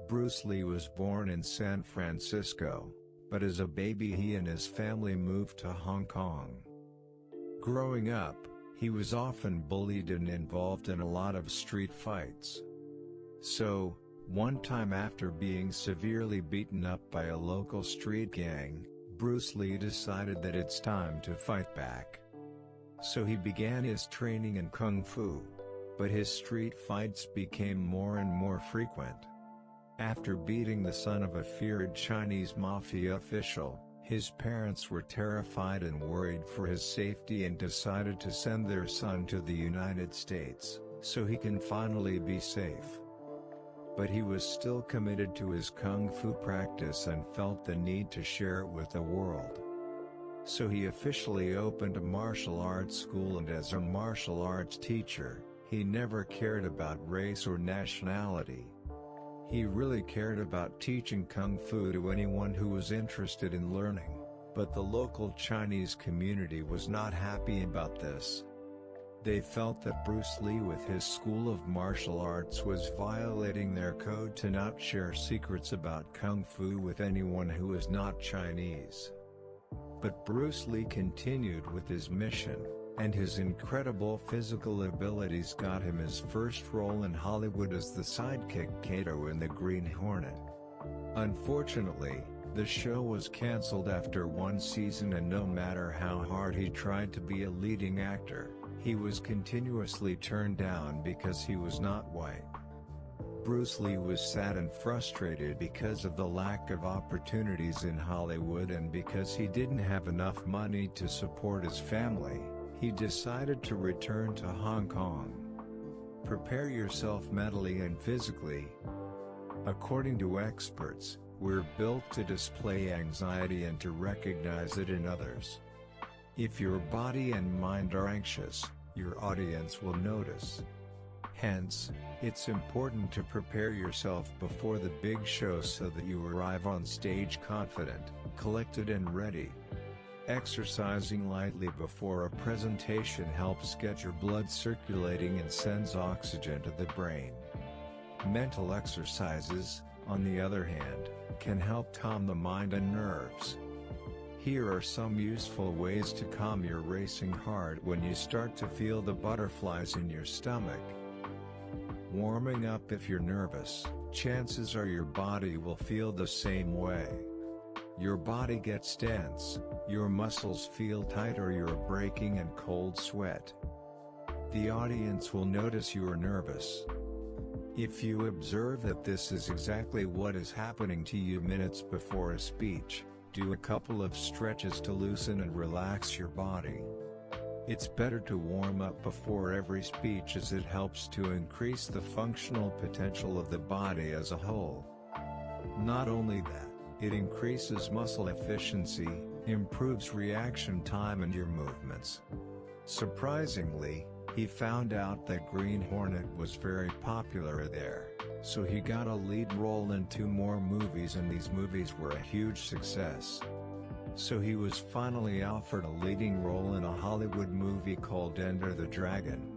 Bruce Lee was born in San Francisco, but as a baby he and his family moved to Hong Kong. Growing up, he was often bullied and involved in a lot of street fights. So, one time after being severely beaten up by a local street gang, Bruce Lee decided that it's time to fight back. So he began his training in Kung Fu. But his street fights became more and more frequent. After beating the son of a feared Chinese mafia official, his parents were terrified and worried for his safety and decided to send their son to the United States, so he can finally be safe. But he was still committed to his Kung Fu practice and felt the need to share it with the world. So he officially opened a martial arts school, and as a martial arts teacher, he never cared about race or nationality. He really cared about teaching Kung Fu to anyone who was interested in learning, but the local Chinese community was not happy about this. They felt that Bruce Lee with his school of martial arts was violating their code to not share secrets about Kung Fu with anyone who was not Chinese. But Bruce Lee continued with his mission, and his incredible physical abilities got him his first role in Hollywood as the sidekick Kato in The Green Hornet. Unfortunately, the show was cancelled after one season, and no matter how hard he tried to be a leading actor, he was continuously turned down because he was not white. Bruce Lee was sad and frustrated because of the lack of opportunities in Hollywood, and because he didn't have enough money to support his family, he decided to return to Hong Kong. Prepare yourself mentally and physically. According to experts, we're built to display anxiety and to recognize it in others. If your body and mind are anxious, your audience will notice. Hence, it's important to prepare yourself before the big show so that you arrive on stage confident, collected and ready. Exercising lightly before a presentation helps get your blood circulating and sends oxygen to the brain. Mental exercises, on the other hand, can help calm the mind and nerves. Here are some useful ways to calm your racing heart when you start to feel the butterflies in your stomach. Warming up. If you're nervous, chances are your body will feel the same way. Your body gets tense, your muscles feel tight, or you're breaking in cold sweat. The audience will notice you are nervous. If you observe that this is exactly what is happening to you minutes before a speech, do a couple of stretches to loosen and relax your body. It's better to warm up before every speech, as it helps to increase the functional potential of the body as a whole. Not only that, it increases muscle efficiency, improves reaction time and your movements. Surprisingly, he found out that Green Hornet was very popular there, so he got a lead role in 2 more movies, and these movies were a huge success. So he was finally offered a leading role in a Hollywood movie called Enter the Dragon.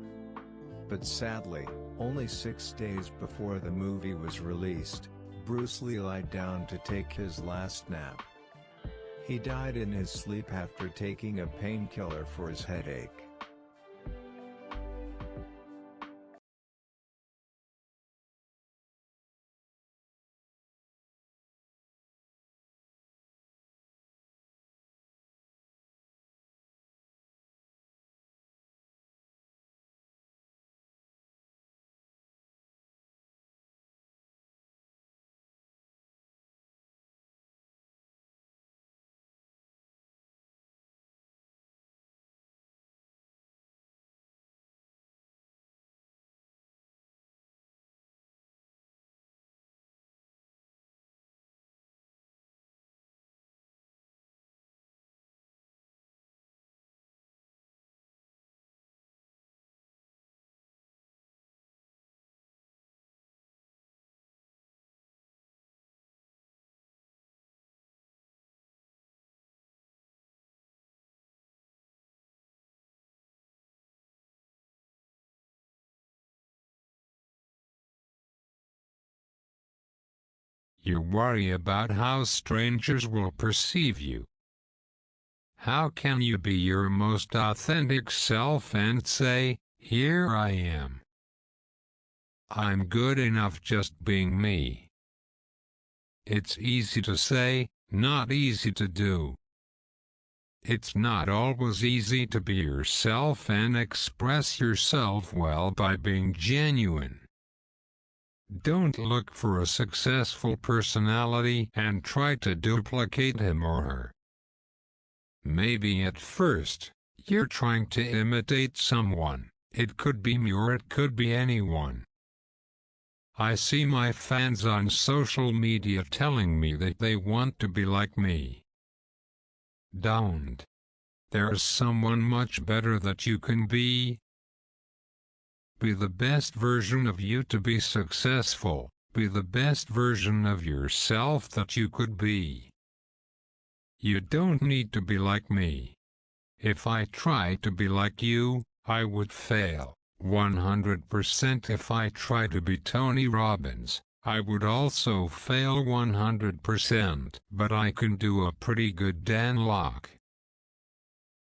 But sadly, only 6 days before the movie was released, Bruce Lee lied down to take his last nap. He died in his sleep after taking a painkiller for his headache. You worry about how strangers will perceive you. How can you be your most authentic self and say, "Here I am. I'm good enough just being me"? It's easy to say, not easy to do. It's not always easy to be yourself and express yourself well by being genuine. Don't look for a successful personality and try to duplicate him or her. Maybe at first, you're trying to imitate someone. It could be me or it could be anyone. I see my fans on social media telling me that they want to be like me. Don't. There's someone much better that you can be. Be the best version of you to be successful. Be the best version of yourself that you could be. You don't need to be like me. If I tried to be like you, I would fail. 100%. If I try to be Tony Robbins, I would also fail 100%. But I can do a pretty good Dan Lok.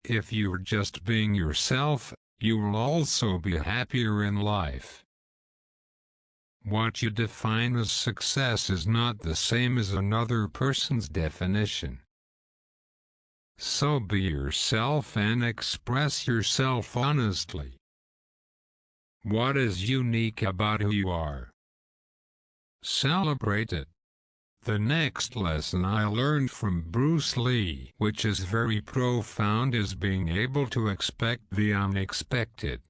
If you're just being yourself, you will also be happier in life. What you define as success is not the same as another person's definition. So be yourself and express yourself honestly. What is unique about who you are? Celebrate it. The next lesson I learned from Bruce Lee, which is very profound, is being able to expect the unexpected.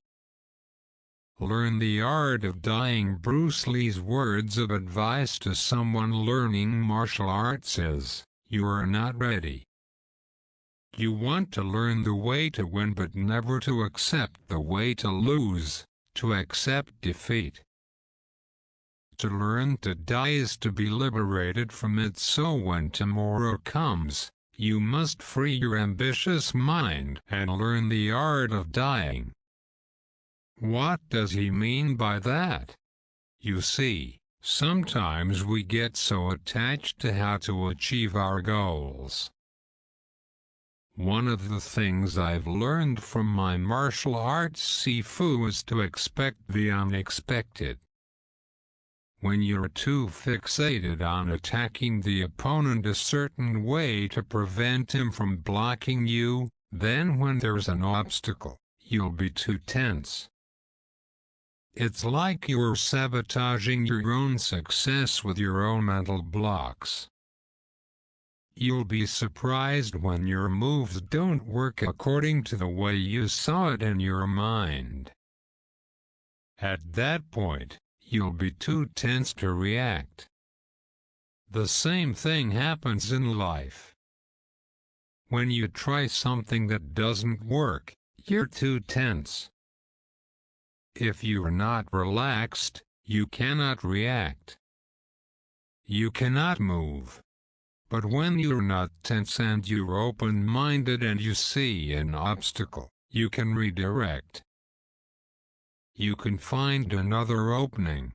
Learn the art of dying. Bruce Lee's words of advice to someone learning martial arts is, "You are not ready." You want to learn the way to win but never to accept the way to lose, to accept defeat. To learn to die is to be liberated from it, so when tomorrow comes, you must free your ambitious mind and learn the art of dying. What does he mean by that? You see, sometimes we get so attached to how to achieve our goals. One of the things I've learned from my martial arts sifu is to expect the unexpected. When you're too fixated on attacking the opponent a certain way to prevent him from blocking you, then when there's an obstacle, you'll be too tense. It's like you're sabotaging your own success with your own mental blocks. You'll be surprised when your moves don't work according to the way you saw it in your mind. At that point, you'll be too tense to react. The same thing happens in life. When you try something that doesn't work, you're too tense. If you're not relaxed, you cannot react. You cannot move. But when you're not tense and you're open-minded and you see an obstacle, you can redirect. You can find another opening.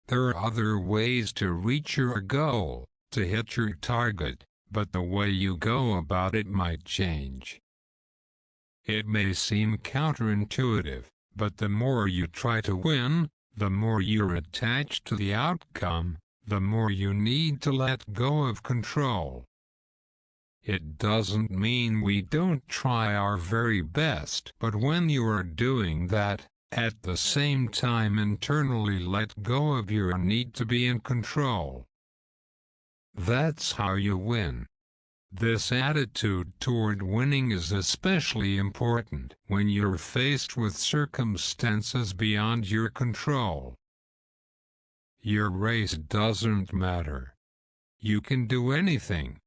There are other ways to reach your goal, to hit your target, but the way you go about it might change. It may seem counterintuitive, but the more you try to win, the more you're attached to the outcome, the more you need to let go of control. It doesn't mean we don't try our very best, but when you are doing that, at the same time internally let go of your need to be in control. That's how you win. This attitude toward winning is especially important when you're faced with circumstances beyond your control. Your race doesn't matter. You can do anything,